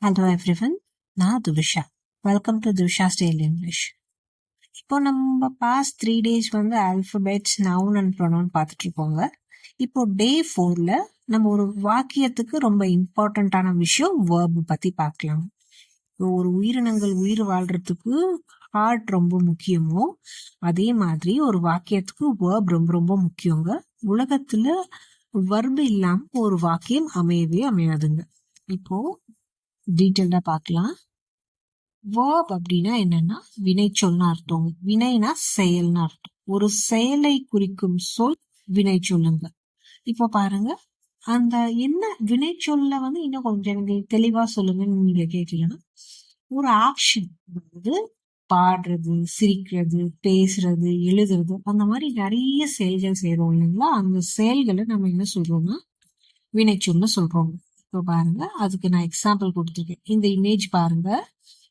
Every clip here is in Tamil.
Hello everyone, நான் Thuvisha. Welcome to Thuvisha's daily English. இப்போ நம்ம பாஸ்ட் 3 days வந்து ஆல்பபெட்ஸ், நவுன் அண்ட் ப்ரொனவுன் பார்த்துட்டு இருக்கோங்க. இப்போ டே 4ல நம்ம ஒரு வாக்கியத்துக்கு ரொம்ப இம்பார்ட்டண்ட்டான விஷயம் வேர்ப் பத்தி பார்க்கலாம். ஒரு உயிரினங்கள் உயிர் வாழ்றதுக்கு ஹார்ட் ரொம்ப முக்கியமோ அதே மாதிரி ஒரு வாக்கியத்துக்கு வேர்ப் ரொம்ப ரொம்ப முக்கியங்க. உலகத்துல வர்பு இல்லாம ஒரு வாக்கியம் அமையவே அமையாதுங்க. இப்போ டீட்டெயில்டா பார்க்கலாம். வேர்ப் அப்படின்னா என்னன்னா வினைச்சொல்னு அர்த்தம். வினைனா செயல்னு அர்த்தம். ஒரு செயலை குறிக்கும் சொல் வினை சொல்லுங்க. இப்போ பாருங்க, அந்த என்ன வினைச்சொல்ல வந்து இன்னும் கொஞ்சம் எனக்கு தெளிவா சொல்லுங்கன்னு நீங்க கேட்கலன்னா, ஒரு ஆக்ஷன், அதாவது பாடுறது, சிரிக்கிறது, பேசுறது, எழுதுறது, அந்த மாதிரி நிறைய செயல்கள் செய்யறோம் இல்லைங்களா? அந்த செயல்களை நம்ம என்ன சொல்றோம்னா வினைச்சொல்னு சொல்றோம். இப்போ பாருங்க, அதுக்கு நான் எக்ஸாம்பிள் கொடுத்துருக்கேன். இந்த இமேஜ் பாருங்க.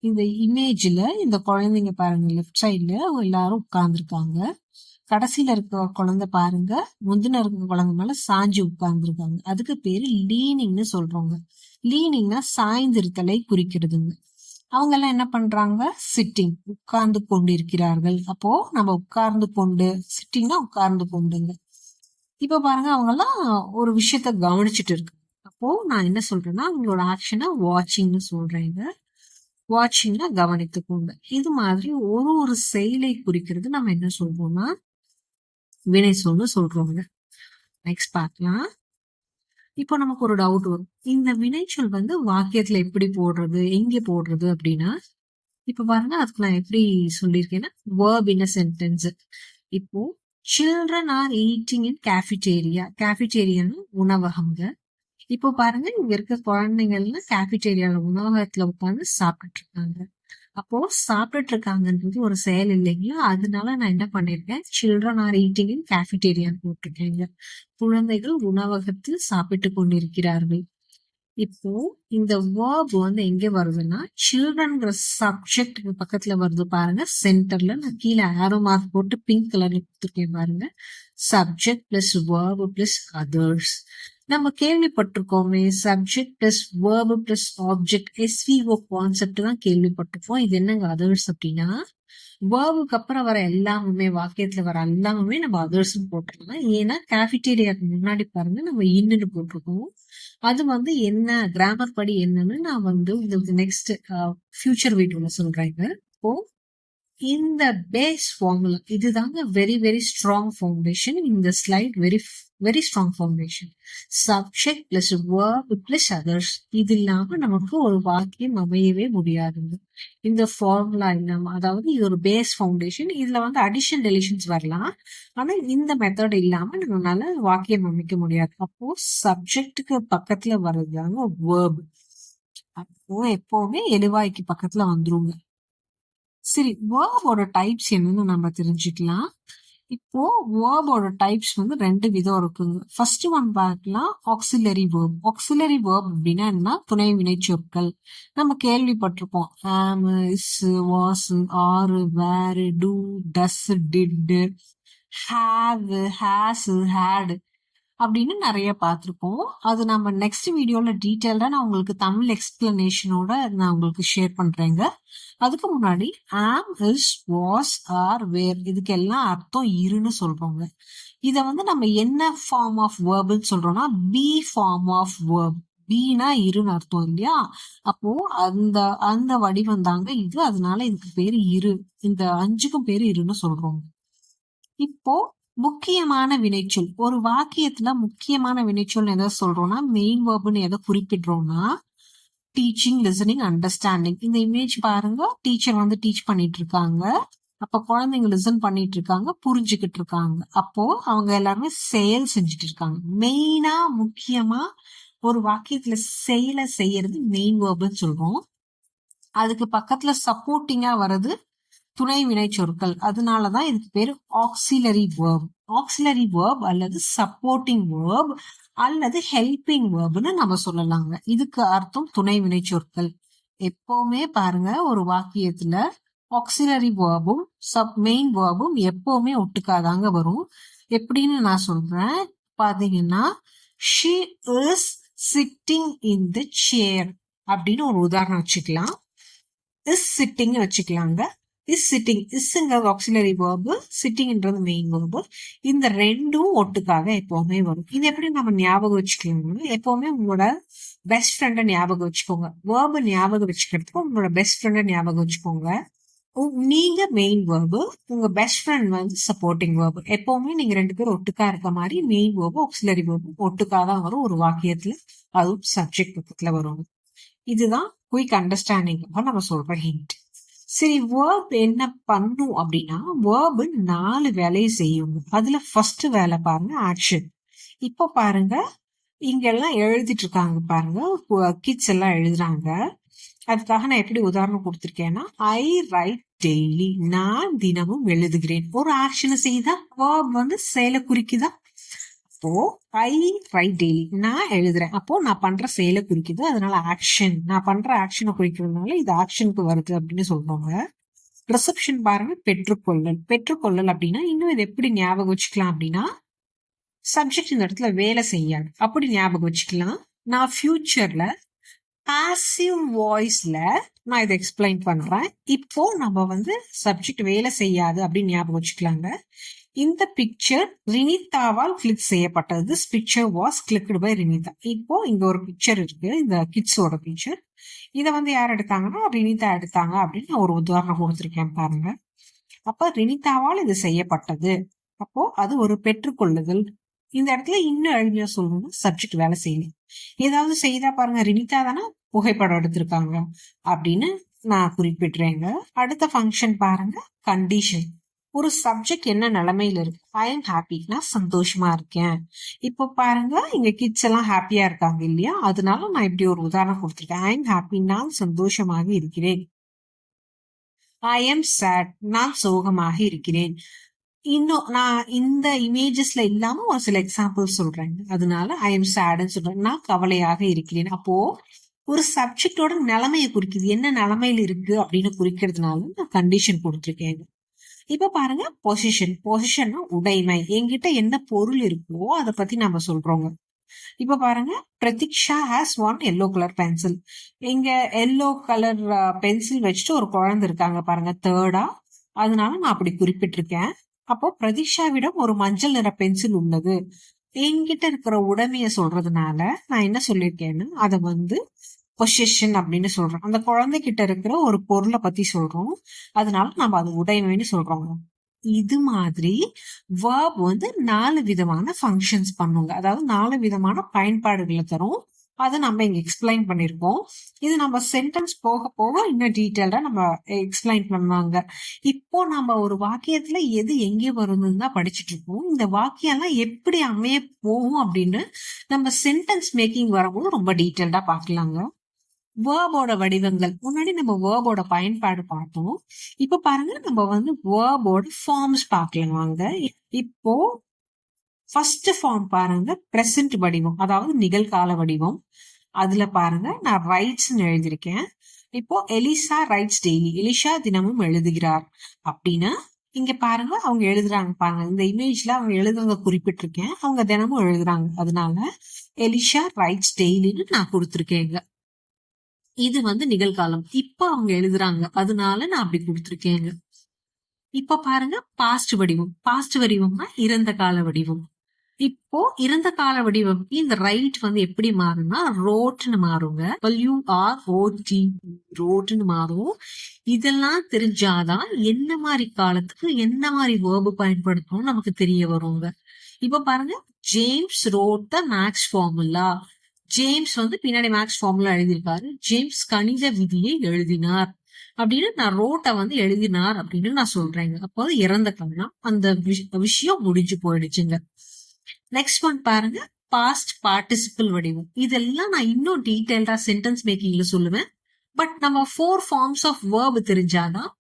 இந்த இமேஜ்ல இந்த குழந்தைங்க பாருங்க, லெஃப்ட் சைட்ல எல்லாரும் உட்கார்ந்துருக்காங்க. கடைசியில இருக்க குழந்தை பாருங்க, முந்தின இருக்க குழந்தை மேல சாஞ்சு உட்கார்ந்துருக்காங்க. அதுக்கு பேரு லீனிங்னு சொல்றோங்க. லீனிங்னா சாய்ந்திருத்தலை குறிக்கிறதுங்க. அவங்க எல்லாம் என்ன பண்றாங்க? சிட்டிங், உட்கார்ந்து கொண்டு இருக்கிறார்கள். அப்போ நம்ம உட்கார்ந்து கொண்டு, சிட்டிங்னா உட்கார்ந்து கொண்டுங்க. இப்ப பாருங்க, அவங்க எல்லாம் ஒரு விஷயத்த கவனிச்சுட்டு இருக்கு. அப்போ நான் என்ன சொல்றேன்னா, அவங்களோட ஆக்ஷனை வாட்சிங்னு சொல்றேங்க. வாட்சிங்னா கவனித்து கொண்டு. இது மாதிரி ஒரு ஒரு செயலை குறிக்கிறது நம்ம என்ன சொல்றோம்னா வினை சொல்லு சொல்றோங்க. நெக்ஸ்ட் பார்க்கலாம். இப்போ நமக்கு ஒரு டவுட் வரும், இந்த வினைச்சொல் வந்து வாக்கியத்துல எப்படி போடுறது, எங்க போடுறது அப்படின்னா, இப்ப பாருங்க, அதுக்கு நான் எப்படி சொல்லியிருக்கேன்னா verb in a sentence. இப்போ children are eating in cafeteria. கேஃபிடேரியான்னு உணவகம்ங்க. இப்போ பாருங்க, இங்க இருக்க குழந்தைங்கள்லாம் கேஃபிடேரியால உணவகத்துல உட்காந்து சாப்பிட்டுட்டு இருக்காங்க. அப்போ சாப்பிட்டுட்டு இருக்காங்கன்றது ஒரு செயல் இல்லைங்களா? அதனால நான் என்ன பண்ணிருக்கேன், சில்ட்ரன் ஆர் ஈட்டிங் இன் கேஃபிடேரியான்னு போட்டிருக்கேங்க. குழந்தைகள் உணவகத்தில் சாப்பிட்டு கொண்டிருக்கிறார்கள். இப்போ இந்த வேர்ப் வந்து எங்க வருதுன்னா, சில்ட்ரன்ங்கிற சப்ஜெக்டுக்கு பக்கத்துல வருது பாருங்க, சென்டர்ல. நான் கீழே ஆரோ மார்க் போட்டு பிங்க் கலர்ல கொடுத்துருக்கேன் பாருங்க. Subject plus verb plus others. நம்ம கேள்விப்பட்டிருக்கோமே, subject plus verb plus object, SVO concept தான் கேள்விப்பட்டிருக்கோம். இது என்னங்க அதர்ஸ் அப்படின்னா, வேர்புக்கு அப்புறம் வர எல்லாமே, வாக்கியத்துல வர எல்லாமே நம்ம அதர்ஸ் போட்டுருக்கலாம். ஏன்னா கேஃபிடேரியாக்கு முன்னாடி பாருங்க, நம்ம இன்னுன்னு போட்டிருக்கோம். அது வந்து என்ன கிராமர் படி என்னன்னு நான் வந்து உங்களுக்கு நெக்ஸ்ட் ஃபியூச்சர் வீடியோல சொல்றேங்க. இப்போ இந்த பேஸ் ஃபார்முலா இதுதாங்க வெரி வெரி ஸ்ட்ராங் ஃபவுண்டேஷன். இந்த slide very strong foundation. Subject plus verb plus others, இது இல்லாம நமக்கு ஒரு வாக்கியம் அமையவே முடியாதுங்க. இந்த ஃபார்முலா இல்லாம, அதாவது இது ஒரு பேஸ் ஃபவுண்டேஷன். இதுல வந்து அடிஷன் டெலிஷன்ஸ் வரலாம், ஆனா இந்த மெத்தட் இல்லாம நம்மளால வாக்கியம் அமைக்க முடியாது. அப்போ சப்ஜெக்டுக்கு பக்கத்துல வர்றதுதாங்க வேர்ப். அப்போ எப்பவுமே எழுவாய்க்கு பக்கத்துல வந்துருங்க. சரி, வேர்போட டைப்ஸ் என்னன்னு நம்ம தெரிஞ்சுக்கலாம். இப்போ வேர்போட டைப்ஸ் வந்து 2 விதம் இருக்குங்க. ஃபர்ஸ்ட் ஒன் பார்க்கலாம், ஆக்சிலரி வேர்ப். ஆக்சிலரி வேர்ப் அப்படின்னா என்ன? துணை வினை சொற்கள். நம்ம கேள்விப்பட்டிருப்போம், am, is, was, are, were, do, does, did, have, has, had அப்படின்னு நிறைய பார்த்துருப்போம். அது நம்ம நெக்ஸ்ட் வீடியோல டீட்டெயில்டா நான் உங்களுக்கு தமிழ் எக்ஸ்பிளனேஷனோட நான் உங்களுக்கு ஷேர் பண்றேங்க. அதுக்கு முன்னாடி ஆம், இஸ், வாஸ், ஆர், வேர், இதுக்கெல்லாம் அர்த்தம் இருன்னு சொல்றோங்க. இத வந்து நம்ம என்ன ஃபார்ம் ஆஃப் வேர்ப்னு சொல்றோம்னா பி ஃபார்ம் ஆஃப் வேர்ப். பீனா இருன்னு அர்த்தம் இல்லையா? அப்போ அந்த அந்த வடிவம் தாங்க இது. அதனால இதுக்கு பேரு இரு. இந்த 5க்கும் பேரு இருன்னு சொல்றோம். இப்போ முக்கியமான வினைச்சொல், ஒரு வாக்கியத்துல முக்கியமான வினைச்சொல் எதை சொல்றோம்னா, மெயின் வேர்ப்னு எதை குறிப்பிடுறோம்னா, டீச்சிங், லிசனிங், அண்டர்ஸ்டாண்டிங். இந்த இமேஜ் பாருங்க, டீச்சர் வந்து டீச் பண்ணிட்டு இருக்காங்க. அப்ப குழந்தைங்க லிசன் பண்ணிட்டு இருக்காங்க, புரிஞ்சுக்கிட்டு இருக்காங்க. அப்போ அவங்க எல்லாருமே செயல் செஞ்சுட்டு இருக்காங்க. மெயினா முக்கியமா ஒரு வாக்கியத்துல செயலை செய்யறது மெயின் வேர்ப்னு சொல்றோம். அதுக்கு பக்கத்துல சப்போர்ட்டிங்கா வர்றது துணை வினை சொற்கள். அதனாலதான் இதுக்கு பேரு ஆக்சிலரி வேர்ப். ஆக்சிலரி வேர்ப் அல்லது சப்போர்ட்டிங் வேர்ப் அல்லது ஹெல்பிங் வேர்ப்னு நம்ம சொல்லலாங்க. இதுக்கு அர்த்தம் துணை வினை சொற்கள். எப்பவுமே பாருங்க, ஒரு வாக்கியத்துல ஆக்சிலரி வேர்பும் மெயின் வேர்பும் எப்பவுமே ஒட்டுக்காதாங்க வரும். எப்படின்னு நான் சொல்றேன் பாத்தீங்கன்னா, she is sitting in the chair அப்படின்னு ஒரு உதாரணம் வச்சுக்கலாம். இஸ் சிட்டிங் வச்சுக்கலாங்க. இஸ் சிட்டிங், இஸ்ங்கிறது ஆக்சிலரி வேர்பு, சிட்டிங்ன்றது மெயின் வேர்பு. இந்த ரெண்டும் ஒட்டுக்காக எப்பவுமே வரும். இது எப்படி நம்ம ஞாபகம் வச்சுக்கலாம்னா, எப்பவுமே உங்களோட பெஸ்ட் ஃப்ரெண்டை ஞாபகம் வச்சுக்கோங்க. வேர்பு ஞாபகம் வச்சுக்கிறதுக்கு உங்களோட பெஸ்ட் ஃப்ரெண்டை ஞாபகம் வச்சுக்கோங்க. நீங்க மெயின் வேர்பு, உங்க பெஸ்ட் ஃப்ரெண்ட் வந்து சப்போர்ட்டிங் வேர்பு. எப்பவுமே நீங்க ரெண்டு பேரும் ஒட்டுக்கா இருக்க மாதிரி மெயின் வேர்பு ஆக்சிலரி வேர்பு ஒட்டுக்கா தான் வரும் ஒரு வாக்கியத்துல, அதுவும் சப்ஜெக்ட் பக்கத்துல வரும். இதுதான் குயிக் அண்டர்ஸ்டாண்டிங் நம்ம சொல்ற ஹிண்ட். சரி, வேர்ப் என்ன பண்ணும் அப்படின்னா, வேர்பு 4 வேலையை செய்யும். அதுல ஃபர்ஸ்ட் வேலை பாருங்க ஆக்ஷன். இப்போ பாருங்க, இங்கெல்லாம் எழுதிட்டு இருக்காங்க பாருங்க, கிட்ஸ் எல்லாம் எழுதுறாங்க. அதுக்காக நான் எப்படி உதாரணம் கொடுத்திருக்கேன்னா, ஐ ரைட் டெய்லி, நான் தினமும் எழுதுகிறேன். ஒரு ஆக்ஷனை செய்தா வேர்ப் வந்து செயலை குறிக்குதா? அப்போ ஐ ரைட் டெய்லி, நான் எழுதுறேன், அப்போ நான் பண்ற செயலை குறிக்குது, அதனால ஆக்ஷன். நான் பண்ற ஆக்ஷனை குறிக்கிறதுனால இது ஆக்ஷனுக்கு வருது அப்படின்னு சொல்றாங்க. ரிசப்ஷன் பாருங்க, பெற்றுக்கொள்ளல். பெற்றுக்கொள்ளல் அப்படின்னா இன்னும் இது எப்படி ஞாபகம் வச்சுக்கலாம் அப்படின்னா, சப்ஜெக்ட் இந்த இடத்துல வேலை செய்யாது, அப்படி ஞாபகம் வச்சுக்கலாம். நான் ஃபியூச்சர்ல பாசிவ் வாய்ஸ்ல நான் இதை எக்ஸ்பிளைன் பண்றேன். இப்போ நம்ம வந்து சப்ஜெக்ட் வேலை செய்யாது அப்படின்னு ஞாபகம் வச்சுக்கலாங்க. இந்த பிக்சர் ரினிதாவால் கிளிக் செய்யப்பட்டது. This picture was clicked by Rinitha. இப்போ இங்க ஒரு பிக்சர் இருக்கு, இந்த கிட்ஸோட பிக்சர். இதை வந்து யார் எடுத்தாங்கன்னா ரினிதா எடுத்தாங்க அப்படின்னு நான் ஒரு உதாரணம் கொடுத்துருக்கேன் பாருங்க. அப்ப ரினிதாவால் இது செய்யப்பட்டது, அப்போ அது ஒரு பெற்றுக்கொள்ளுதல். இந்த இடத்துல இன்னும் எளிமையா சொல்லணும்னா சப்ஜெக்ட் வேலை செய்யணும். ஏதாவது செய்தா பாருங்க, ரினிதா தானே புகைப்படம் எடுத்திருக்காங்க அப்படின்னு நான் குறிப்பிடுறேங்க. அடுத்த ஃபங்க்ஷன் பாருங்க, கண்டிஷன். ஒரு சப்ஜெக்ட் என்ன நிலைமையில இருக்கு? ஐ எம் ஹாப்பி, நான் சந்தோஷமா இருக்கேன். இப்போ பாருங்க, இங்க கிட்ஸ் எல்லாம் ஹாப்பியா இருக்காங்க இல்லையா, அதனால நான் இப்படி ஒரு உதாரணம் கொடுத்திருக்கேன். ஐ எம் ஹாப்பி, நான் சந்தோஷமாக இருக்கிறேன். ஐ எம் சேட், நான் சோகமாக இருக்கிறேன். இன்னும் நான் இந்த இமேஜஸ்ல இல்லாம ஒரு சில எக்ஸாம்பிள் சொல்றேன், அதனால ஐ எம் சேட்னு சொல்றேன், நான் கவலையாக இருக்கிறேன். அப்போ ஒரு சப்ஜெக்டோட நிலைமையை குறிக்குது, என்ன நிலைமையில இருக்கு அப்படின்னு குறிக்கிறதுனால நான் கண்டிஷன் கொடுத்துருக்கேன். இப்ப பாருங்க, பொசிஷன். பொசிஷன்னா உடைமை, என்கிட்ட என்ன பொருள் இருக்கோ அதை பத்தி நம்ம சொல்றோங்க. இப்ப பாருங்க, Pratiksha has one yellow colour pencil. இங்க எல்லோ கலர் பென்சில் வச்சுட்டு ஒரு குழந்தை இருக்காங்க பாருங்க, தேர்டா, அதனால நான் அப்படி குறிப்பிட்டிருக்கேன். அப்போ பிரதீக்ஷாவிடம் ஒரு மஞ்சள் நிற பென்சில் உள்ளது. என்கிட்ட இருக்கிற உடைமைய சொல்றதுனால நான் என்ன சொல்லியிருக்கேன்னு அதை வந்து பொசிஷன் அப்படின்னு சொல்றோம். அந்த குழந்தைகிட்ட இருக்கிற ஒரு பொருளை பத்தி சொல்றோம், அதனால நம்ம அது உடைமைன்னு சொல்றோம். இது மாதிரி verb வந்து 4 விதமான ஃபங்க்ஷன்ஸ் பண்ணுங்க, அதாவது 4 விதமான பயன்பாடுகளை தரும். அதை நம்ம இங்க எக்ஸ்பிளைன் பண்ணிருக்கோம். இது நம்ம சென்டென்ஸ் போக போக இன்னும் டீட்டெயில்டா நம்ம எக்ஸ்பிளைன் பண்ணுவாங்க. இப்போ நம்ம ஒரு வாக்கியத்துல எது எங்கே வருதுன்னு தான் படிச்சுட்டு இருக்கோம். இந்த வாக்கியம்லாம் எப்படி அமைய போகும் அப்படின்னு நம்ம சென்டென்ஸ் மேக்கிங் வரும்போது ரொம்ப டீட்டெயில்டா பார்க்கலாங்க. வேர்போட வடிவங்கள், முன்னாடி நம்ம வேர்போட பயன்பாடு பார்த்தோம். இப்ப பாருங்க, நம்ம வந்து வேர்போட ஃபார்ம்ஸ் பார்க்கலாம் வாங்க. இப்போ ஃபர்ஸ்ட் ஃபார்ம் பாருங்க, பிரசன்ட் வடிவம், அதாவது நிகழ்கால வடிவம். அதுல பாருங்க, நான் ரைட்ஸ்ன்னு எழுதியிருக்கேன். இப்போ எலிசா ரைட்ஸ் டெய்லி, எலிஷா தினமும் எழுதுகிறார் அப்படின்னா இங்க பாருங்க அவங்க எழுதுறாங்க பாருங்க, இந்த இமேஜ்ல அவங்க எழுதுறத குறிப்பிட்டிருக்கேன், அவங்க தினமும் எழுதுறாங்க, அதனால எலிஷா ரைட்ஸ் டெய்லின்னு நான் கொடுத்துருக்கேங்க. இது வந்து நிகழ்காலம், இப்ப அவங்க எழுதுறாங்க, அதனால நான் அப்படி கொடுத்துருக்கேங்க. இப்ப பாருங்க, பாஸ்ட் வடிவம். பாஸ்ட் வடிவம்னா இறந்த கால வடிவம். இப்போ இறந்த கால வடிவம் இந்த ரைட் வந்து எப்படி மாறும்னா ரோட்னு மாறுங்க, WROT, ரோட்னு மாறும். இதெல்லாம் தெரிஞ்சாதான் என்ன மாதிரி காலத்துக்கு என்ன மாதிரி வேர்பு பயன்படுத்தணும் நமக்கு தெரிய வருங்க. இப்ப பாருங்க, ஜேம்ஸ் ரோட் த மேக்ஸ் ஃபார்முலா. ஜேம்ஸ் வந்து பின்னாடி மேக்ஸ் ஃபார்முலா எழுதியிருக்காரு. ஜேம்ஸ் கணித விதியை எழுதினார் அப்படின்னு நான் ரோட்டை வந்து எழுதினார் அப்படின்னு நான் சொல்றேங்க. அப்போ இறந்த காலம், அந்த விஷயம் முடிஞ்சு போயிடுச்சுங்க. நெக்ஸ்ட் ஒன் பாருங்க, பாஸ்ட் பார்ட்டிசிபிள் வடிவம். இதெல்லாம் நான் இன்னும் டீடைல்டா சென்டென்ஸ் மேக்கிங்ல சொல்லுவேன். பட் நம்ம 4 ஃபார்ம்ஸ் ஆஃப் வேர்ப் தெரிஞ்சாதான்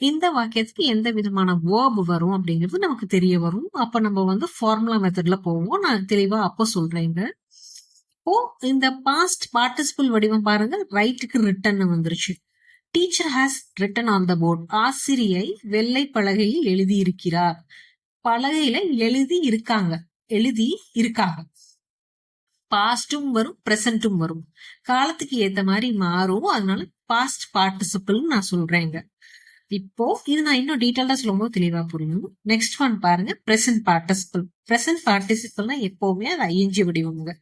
இந்த வாக்கியத்துக்கு எந்த விதமான வேர்ப் வரும் அப்படிங்கிறது நமக்கு தெரிய வரும். அப்ப நம்ம வந்து ஃபார்முலா மெத்தட்ல போவோம், நான் தெளிவா அப்போ சொல்றேங்க. இப்போ இந்த பாஸ்ட் பார்ட்டிசிபிள் வடிவம் பாருங்க, ரைட்டுக்கு ரிட்டன் வந்துருச்சு. Teacher has written on the board. ஆசிரியை வெள்ளை பலகையில் எழுதி இருக்கிறார். பலகையில எழுதி இருக்காங்க, எழுதி இருக்காங்க. பாஸ்டும் வரும், பிரசன்ட்டும் வரும். காலத்துக்கு ஏத்த மாதிரி மாறும். அதனால பாஸ்ட் பார்ட்டிசிபிள் நான் சொல்றேங்க. இப்போ இது நான் இன்னும் டீட்டெயிலா சொல்லும்போது தெளிவா புரியும். நெக்ஸ்ட் ஒன் பாருங்க, பிரசன்ட் பார்ட்டிசிபிள். பிரசன்ட் பார்ட்டிசிபிள்னா எப்பவுமே அது ஐஎன்ஜி வடிவமுங்க.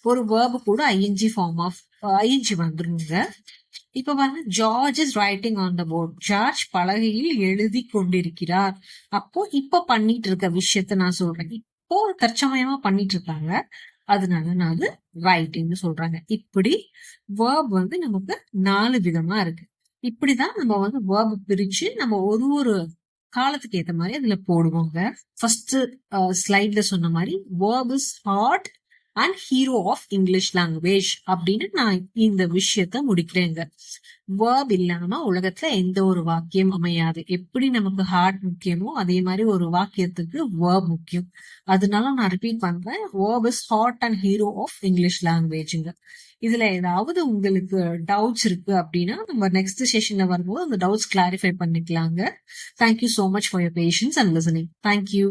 ஒரு வேர்பு கூட ஐஎன்ஜி ஃபார்ம் ஆஃப் ஐஎன்ஜி வந்துருங்க. இப்ப பாருங்க, George is writing on the board. George பலகையில் எழுதி கொண்டிருக்கிறார். அப்போ இப்ப பண்ணிட்டு இருக்க விஷயத்த நான் சொல்றேன். இப்போ தற்சமயமா பண்ணிட்டு இருக்காங்க, அதனால நான் அது ரைட்டிங்னு சொல்றாங்க. இப்படி வேர்ப் வந்து நமக்கு 4 விதமா இருக்கு. இப்படிதான் நம்ம வந்து வேர்ப் பிரிச்சு நம்ம ஒரு காலத்துக்கு ஏத்த மாதிரி அதுல போடுவோங்க. ஃபர்ஸ்ட் ஸ்லைட்ல சொன்ன மாதிரி verb is heart and hero of English language அப்படின்னு நான் இந்த விஷயத்த முடிக்கிறேங்க. வேர்ப் இல்லாம உலகத்துல எந்த ஒரு வாக்கியம் அமையாது. எப்படி நமக்கு ஹார்ட் முக்கியமோ அதே மாதிரி ஒரு வாக்கியத்துக்கு வேர்ப் முக்கியம். அதனால நான் ரிப்பீட் பண்றேன், verb is heart and hero of English லாங்குவேஜ்ங்க. இதுல ஏதாவது உங்களுக்கு டவுட்ஸ் இருக்கு அப்படின்னா நம்ம நெக்ஸ்ட் செஷன்ல வரும்போது அந்த டவுட்ஸ் கிளாரிஃபை பண்ணிக்கலாங்க. Thank you so much for your patience and listening. Thank you.